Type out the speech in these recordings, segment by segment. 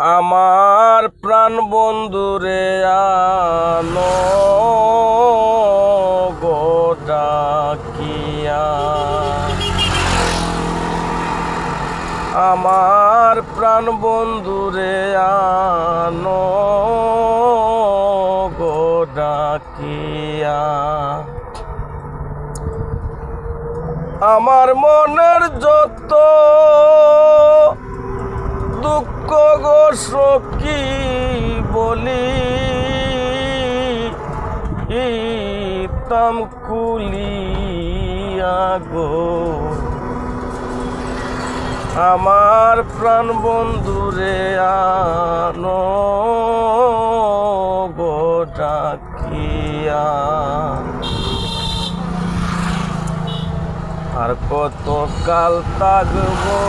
আমার প্রাণ বন্ধুরে আনো গো ডাকিয়া, আমার প্রাণ বন্ধুরে আনো গো ডাকিয়া। আমার মনের যত দুঃখ গো সখী বলি তাম কুলিয়া গো, আমার প্রাণ বন্ধুরে আনো গো ডাকিয়া। আর কত কাল থাকবো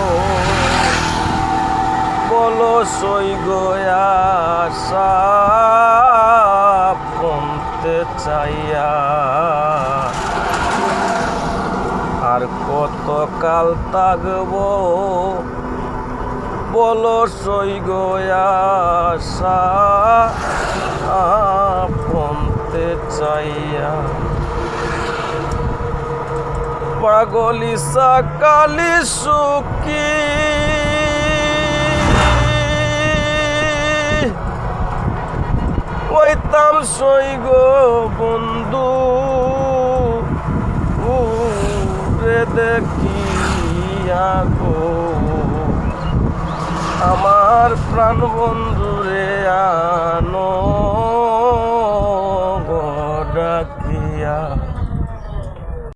বলো সই গো আশা পৌঁছতে চাইয়া। আর কত কাল থাকবো বলো সই গো আশা পৌঁছতে চাইয়া। পাগলি সাকালি সুখী ওইতাম সই গো বন্ধু রে দেখিয়া গো, আমার প্রাণ বন্ধু রে আনো